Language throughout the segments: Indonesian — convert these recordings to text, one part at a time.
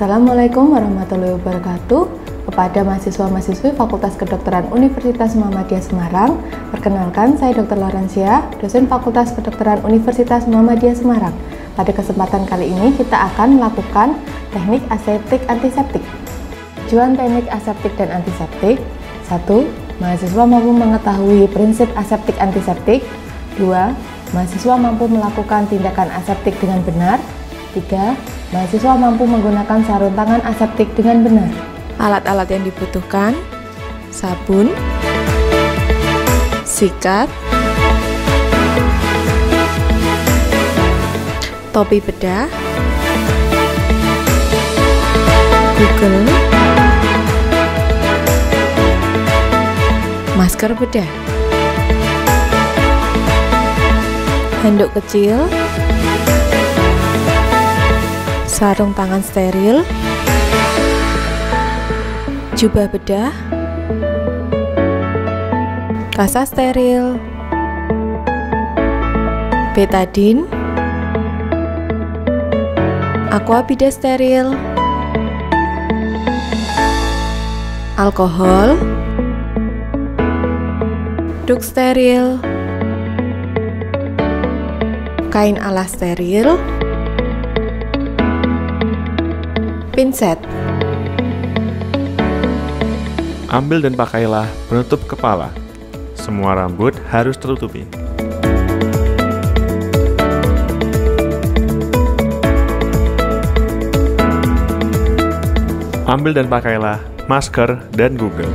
Assalamualaikum warahmatullahi wabarakatuh. Kepada mahasiswa-mahasiswi Fakultas Kedokteran Universitas Muhammadiyah Semarang, perkenalkan saya Dr. Laurencia, dosen Fakultas Kedokteran Universitas Muhammadiyah Semarang. Pada kesempatan kali ini kita akan melakukan teknik aseptik antiseptik. Tujuan teknik aseptik dan antiseptik: 1. Mahasiswa mampu mengetahui prinsip aseptik antiseptik. 2. Mahasiswa mampu melakukan tindakan aseptik dengan benar. 3. Mahasiswa mampu menggunakan sarung tangan aseptik dengan benar. Alat-alat yang dibutuhkan: sabun, sikat, topi bedah, Google, masker bedah, handuk kecil, sarung tangan steril, jubah bedah, kasa steril, betadine, aquabida steril, alkohol, duk steril, kain alas steril, pinset. Ambil dan pakailah penutup kepala. Semua rambut harus tertutupi. Ambil dan pakailah masker dan Google.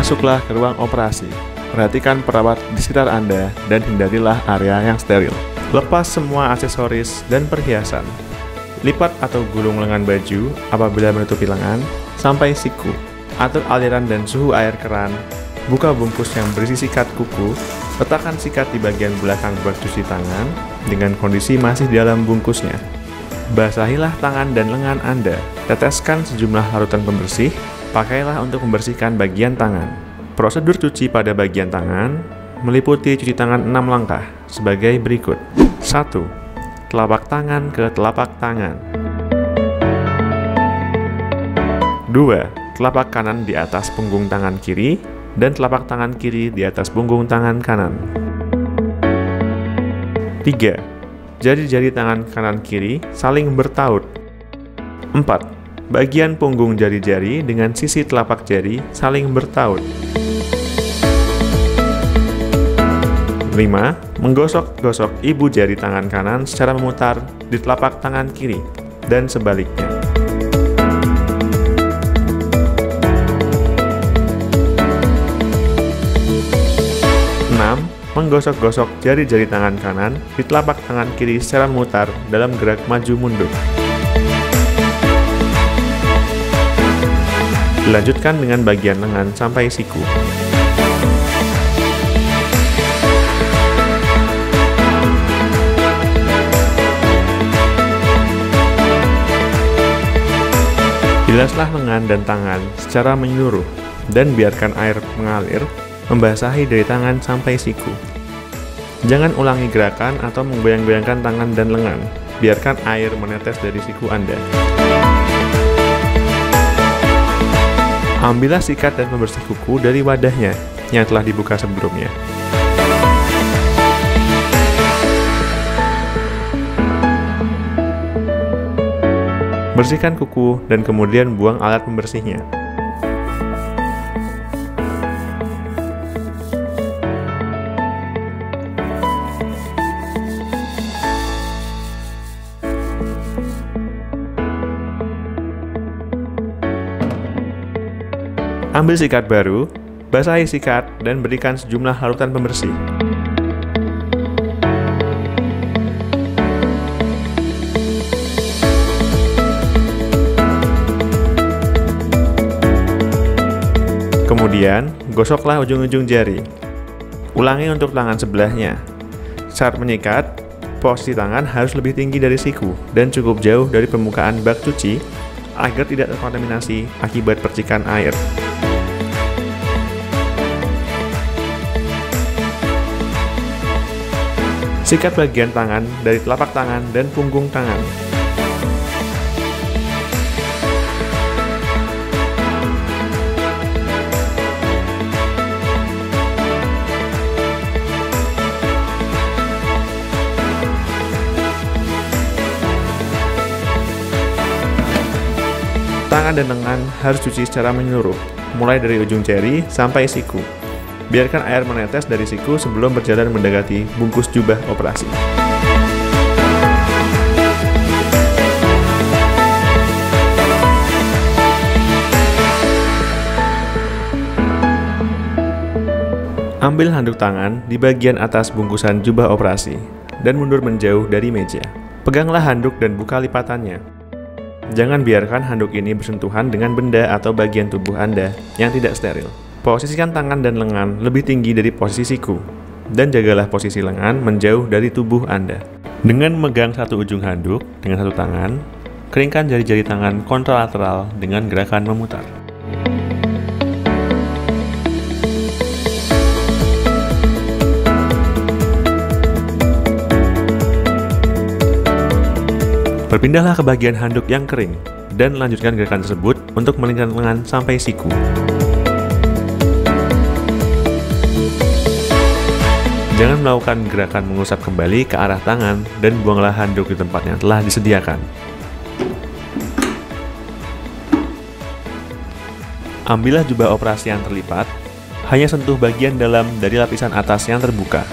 Masuklah ke ruang operasi. Perhatikan perawat di sekitar Anda dan hindarilah area yang steril. Lepas semua aksesoris dan perhiasan. Lipat atau gulung lengan baju apabila menutupi lengan sampai siku. Atur aliran dan suhu air keran. Buka bungkus yang berisi sikat kuku. Letakkan sikat di bagian belakang bak cuci tangan dengan kondisi masih di dalam bungkusnya. Basahilah tangan dan lengan Anda. Teteskan sejumlah larutan pembersih. Pakailah untuk membersihkan bagian tangan. Prosedur cuci pada bagian tangan meliputi cuci tangan 6 langkah sebagai berikut. 1. Telapak tangan ke telapak tangan. 2. Telapak kanan di atas punggung tangan kiri dan telapak tangan kiri di atas punggung tangan kanan. 3. Jari-jari tangan kanan kiri saling bertaut. 4. Bagian punggung jari-jari dengan sisi telapak jari saling bertaut. 5. Menggosok-gosok ibu jari tangan kanan secara memutar di telapak tangan kiri dan sebaliknya. 6. Menggosok-gosok jari-jari tangan kanan di telapak tangan kiri secara memutar dalam gerak maju mundur. Dilanjutkan dengan bagian lengan sampai siku. Bilaslah lengan dan tangan secara menyeluruh dan biarkan air mengalir membasahi dari tangan sampai siku. Jangan ulangi gerakan atau menggoyang-goyangkan tangan dan lengan. Biarkan air menetes dari siku Anda. Ambillah sikat dan pembersih kuku dari wadahnya yang telah dibuka sebelumnya. Bersihkan kuku dan kemudian buang alat pembersihnya. Ambil sikat baru, basahi sikat, dan berikan sejumlah larutan pembersih. Kemudian, gosoklah ujung-ujung jari. Ulangi untuk tangan sebelahnya. Saat menyikat, posisi tangan harus lebih tinggi dari siku dan cukup jauh dari permukaan bak cuci agar tidak terkontaminasi akibat percikan air. Sikat bagian tangan dari telapak tangan dan punggung tangan. Tangan dan lengan harus cuci secara menyeluruh, mulai dari ujung jari sampai siku. Biarkan air menetes dari siku sebelum berjalan mendekati bungkus jubah operasi. Ambil handuk tangan di bagian atas bungkusan jubah operasi dan mundur menjauh dari meja. Peganglah handuk dan buka lipatannya. Jangan biarkan handuk ini bersentuhan dengan benda atau bagian tubuh Anda yang tidak steril. Posisikan tangan dan lengan lebih tinggi dari posisi siku, dan jagalah posisi lengan menjauh dari tubuh Anda. Dengan memegang satu ujung handuk dengan satu tangan, keringkan jari-jari tangan kontralateral dengan gerakan memutar. Berpindahlah ke bagian handuk yang kering, dan lanjutkan gerakan tersebut untuk melingkarkan lengan sampai siku. Jangan melakukan gerakan mengusap kembali ke arah tangan dan buanglah handuk di tempat yang telah disediakan. Ambillah jubah operasi yang terlipat, hanya sentuh bagian dalam dari lapisan atas yang terbuka.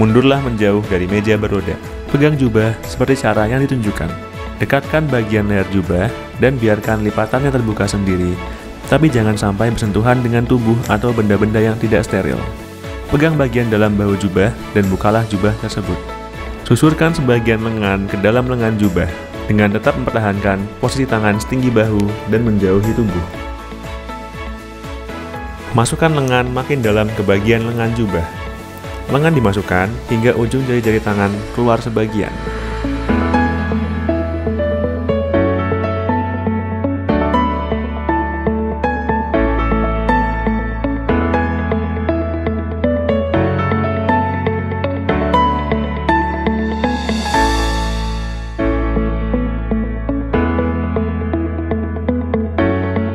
Mundurlah menjauh dari meja beroda. Pegang jubah seperti cara yang ditunjukkan. Dekatkan bagian leher jubah dan biarkan lipatannya terbuka sendiri, tapi jangan sampai bersentuhan dengan tubuh atau benda-benda yang tidak steril. Pegang bagian dalam bahu jubah dan bukalah jubah tersebut. Susurkan sebagian lengan ke dalam lengan jubah dengan tetap mempertahankan posisi tangan setinggi bahu dan menjauhi tubuh. Masukkan lengan makin dalam ke bagian lengan jubah. Lengan dimasukkan hingga ujung jari-jari tangan keluar sebagian.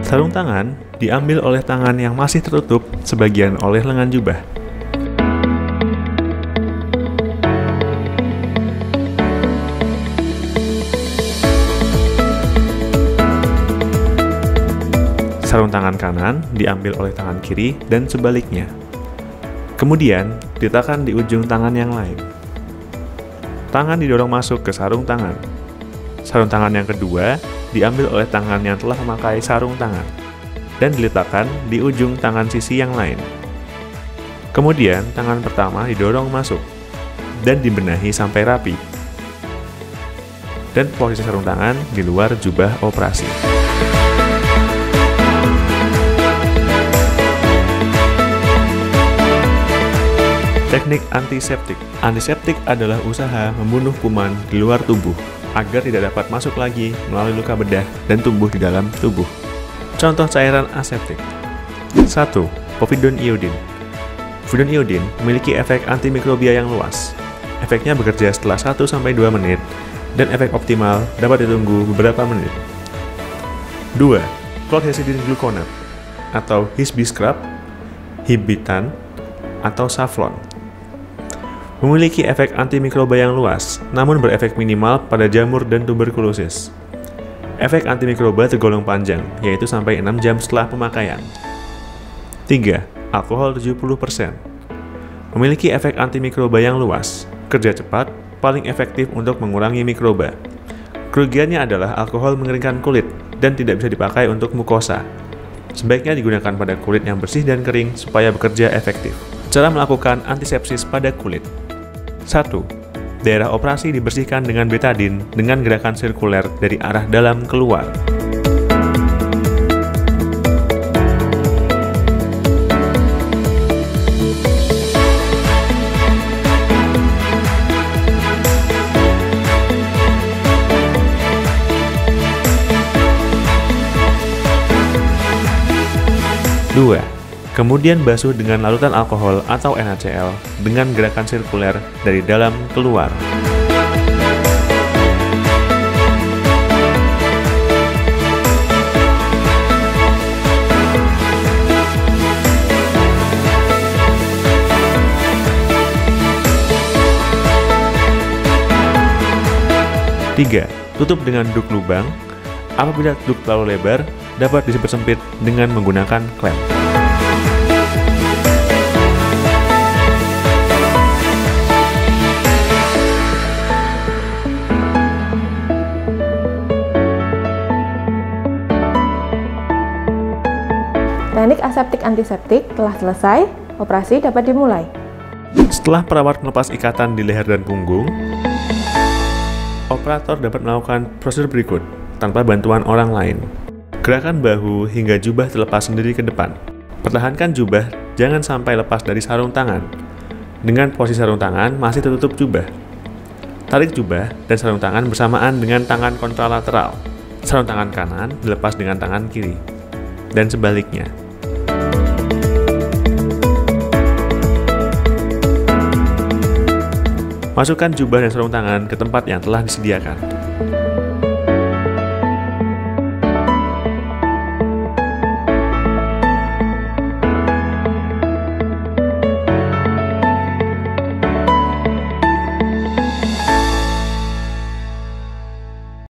Sarung tangan diambil oleh tangan yang masih tertutup sebagian oleh lengan jubah. Sarung tangan kanan diambil oleh tangan kiri dan sebaliknya. Kemudian diletakkan di ujung tangan yang lain. Tangan didorong masuk ke sarung tangan. Sarung tangan yang kedua diambil oleh tangan yang telah memakai sarung tangan dan diletakkan di ujung tangan sisi yang lain. Kemudian tangan pertama didorong masuk dan dibenahi sampai rapi. Dan posisi sarung tangan di luar jubah operasi. Teknik antiseptik. Antiseptik adalah usaha membunuh kuman di luar tubuh agar tidak dapat masuk lagi melalui luka bedah dan tumbuh di dalam tubuh. Contoh cairan aseptik. 1. Povidone iodine. Povidone iodine memiliki efek antimikrobia yang luas. Efeknya bekerja setelah 1-2 menit dan efek optimal dapat ditunggu beberapa menit. 2. Chlorhexidine gluconate atau Hisby scrub, Hibitan, atau Savlon. Memiliki efek antimikroba yang luas, namun berefek minimal pada jamur dan tuberkulosis. Efek antimikroba tergolong panjang, yaitu sampai 6 jam setelah pemakaian. 3. Alkohol 70%. Memiliki efek antimikroba yang luas, kerja cepat, paling efektif untuk mengurangi mikroba. Kerugiannya adalah alkohol mengeringkan kulit dan tidak bisa dipakai untuk mukosa. Sebaiknya digunakan pada kulit yang bersih dan kering supaya bekerja efektif. Cara melakukan antisepsis pada kulit. 1. Daerah operasi dibersihkan dengan betadine dengan gerakan sirkuler dari arah dalam keluar. 2. Kemudian basuh dengan larutan alkohol atau NaCl dengan gerakan sirkuler dari dalam keluar. Tiga, tutup dengan duk lubang. Apabila duk terlalu lebar, dapat dipersempit dengan menggunakan klem. Teknik aseptik antiseptik telah selesai, operasi dapat dimulai. Setelah perawat melepas ikatan di leher dan punggung, operator dapat melakukan prosedur berikut tanpa bantuan orang lain. Gerakan bahu hingga jubah terlepas sendiri ke depan. Pertahankan jubah, jangan sampai lepas dari sarung tangan. Dengan posisi sarung tangan masih tertutup jubah. Tarik jubah dan sarung tangan bersamaan dengan tangan kontralateral. Sarung tangan kanan dilepas dengan tangan kiri. Dan sebaliknya. Masukkan jubah dan sarung tangan ke tempat yang telah disediakan.